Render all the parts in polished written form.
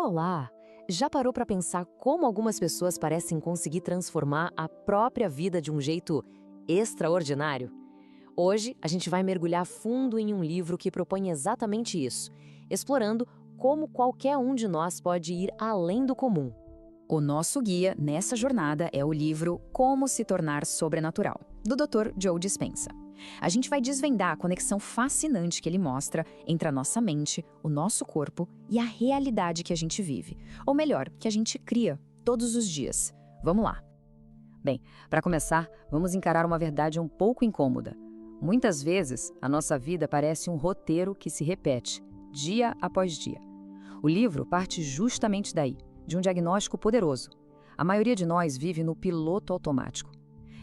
Olá! Já parou para pensar como algumas pessoas parecem conseguir transformar a própria vida de um jeito extraordinário? Hoje, a gente vai mergulhar fundo em um livro que propõe exatamente isso, explorando como qualquer um de nós pode ir além do comum. O nosso guia nessa jornada é o livro Como se tornar sobrenatural, do Dr. Joe Dispenza. A gente vai desvendar a conexão fascinante que ele mostra entre a nossa mente, o nosso corpo e a realidade que a gente vive, ou melhor, que a gente cria todos os dias. Vamos lá. Bem, para começar, vamos encarar uma verdade um pouco incômoda. Muitas vezes, a nossa vida parece um roteiro que se repete, dia após dia. O livro parte justamente daí, de um diagnóstico poderoso. A maioria de nós vive no piloto automático.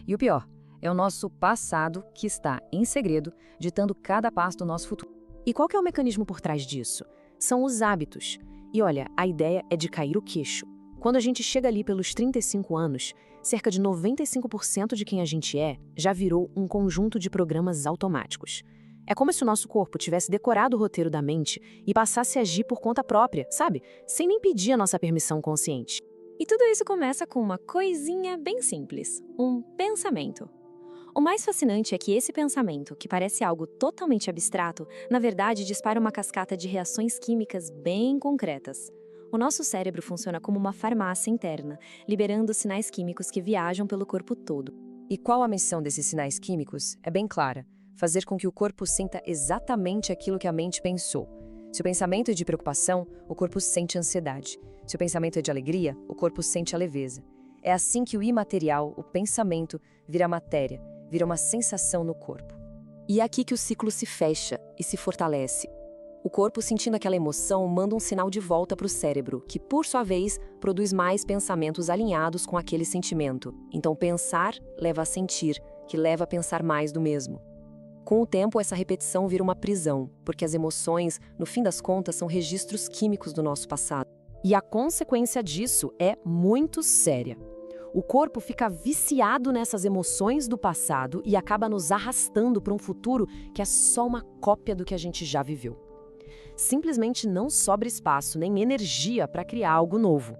E o pior, é o nosso passado que está, em segredo, ditando cada passo do nosso futuro. E qual que é o mecanismo por trás disso? São os hábitos. E olha, a ideia é de cair o queixo. Quando a gente chega ali pelos 35 anos, cerca de 95% de quem a gente já virou um conjunto de programas automáticos. É como se o nosso corpo tivesse decorado o roteiro da mente e passasse a agir por conta própria, sabe? Sem nem pedir a nossa permissão consciente. E tudo isso começa com uma coisinha bem simples, um pensamento. O mais fascinante é que esse pensamento, que parece algo totalmente abstrato, na verdade dispara uma cascata de reações químicas bem concretas. O nosso cérebro funciona como uma farmácia interna, liberando sinais químicos que viajam pelo corpo todo. E qual a missão desses sinais químicos? É bem clara: fazer com que o corpo sinta exatamente aquilo que a mente pensou. Se o pensamento é de preocupação, o corpo sente ansiedade. Se o pensamento é de alegria, o corpo sente a leveza. É assim que o imaterial, o pensamento, vira matéria, vira uma sensação no corpo. E é aqui que o ciclo se fecha e se fortalece. O corpo, sentindo aquela emoção, manda um sinal de volta para o cérebro, que, por sua vez, produz mais pensamentos alinhados com aquele sentimento. Então, pensar leva a sentir, que leva a pensar mais do mesmo. Com o tempo, essa repetição vira uma prisão, porque as emoções, no fim das contas, são registros químicos do nosso passado. E a consequência disso é muito séria. O corpo fica viciado nessas emoções do passado e acaba nos arrastando para um futuro que é só uma cópia do que a gente já viveu. Simplesmente não sobra espaço nem energia para criar algo novo.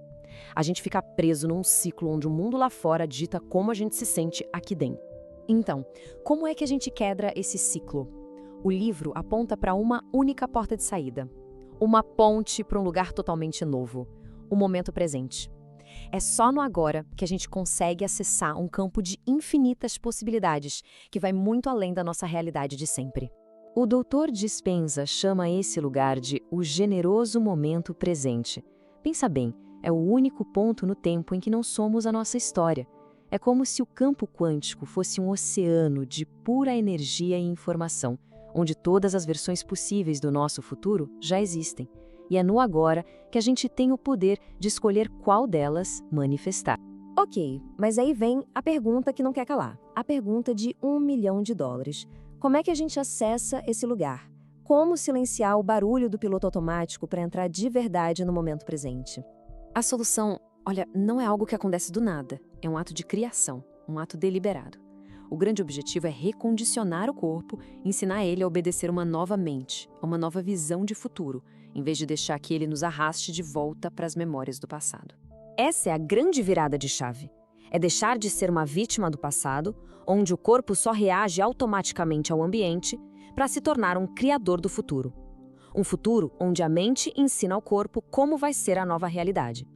A gente fica preso num ciclo onde o mundo lá fora dita como a gente se sente aqui dentro. Então, como é que a gente quebra esse ciclo? O livro aponta para uma única porta de saída. Uma ponte para um lugar totalmente novo. O momento presente. É só no agora que a gente consegue acessar um campo de infinitas possibilidades, que vai muito além da nossa realidade de sempre. O Dr. Dispenza chama esse lugar de o generoso momento presente. Pensa bem, é o único ponto no tempo em que não somos a nossa história. É como se o campo quântico fosse um oceano de pura energia e informação, onde todas as versões possíveis do nosso futuro já existem. E é no agora que a gente tem o poder de escolher qual delas manifestar. Ok, mas aí vem a pergunta que não quer calar. A pergunta de $1 milhão. Como é que a gente acessa esse lugar? Como silenciar o barulho do piloto automático para entrar de verdade no momento presente? A solução, olha, não é algo que acontece do nada. É um ato de criação, um ato deliberado. O grande objetivo é recondicionar o corpo, ensinar ele a obedecer uma nova mente, a uma nova visão de futuro, em vez de deixar que ele nos arraste de volta para as memórias do passado. Essa é a grande virada de chave. É deixar de ser uma vítima do passado, onde o corpo só reage automaticamente ao ambiente, para se tornar um criador do futuro. Um futuro onde a mente ensina ao corpo como vai ser a nova realidade.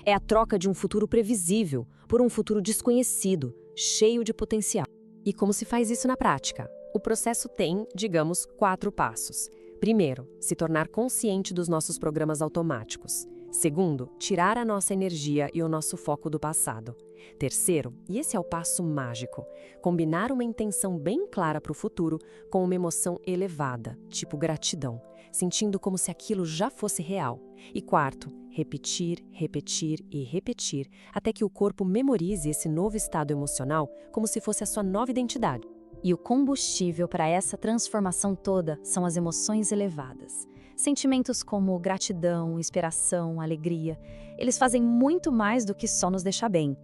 É a troca de um futuro previsível por um futuro desconhecido, cheio de potencial. E como se faz isso na prática? O processo tem, digamos, 4 passos. Primeiro, se tornar consciente dos nossos programas automáticos. Segundo, tirar a nossa energia e o nosso foco do passado. Terceiro, e esse é o passo mágico, combinar uma intenção bem clara para o futuro com uma emoção elevada, tipo gratidão, sentindo como se aquilo já fosse real. E quarto, repetir, repetir e repetir, até que o corpo memorize esse novo estado emocional como se fosse a sua nova identidade. E o combustível para essa transformação toda são as emoções elevadas. Sentimentos como gratidão, inspiração, alegria, eles fazem muito mais do que só nos deixar bem.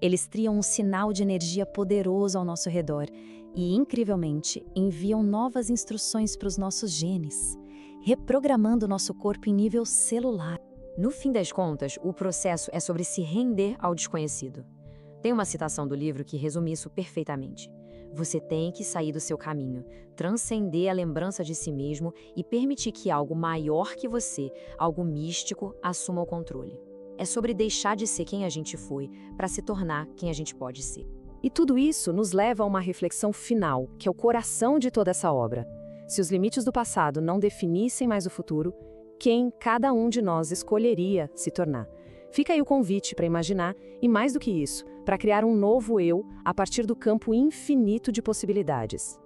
Eles criam um sinal de energia poderoso ao nosso redor e, incrivelmente, enviam novas instruções para os nossos genes, reprogramando nosso corpo em nível celular. No fim das contas, o processo é sobre se render ao desconhecido. Tem uma citação do livro que resume isso perfeitamente. Você tem que sair do seu caminho, transcender a lembrança de si mesmo e permitir que algo maior que você, algo místico, assuma o controle. É sobre deixar de ser quem a gente foi para se tornar quem a gente pode ser. E tudo isso nos leva a uma reflexão final, que é o coração de toda essa obra. Se os limites do passado não definissem mais o futuro, quem cada um de nós escolheria se tornar? Fica aí o convite para imaginar, e mais do que isso, para criar um novo eu a partir do campo infinito de possibilidades.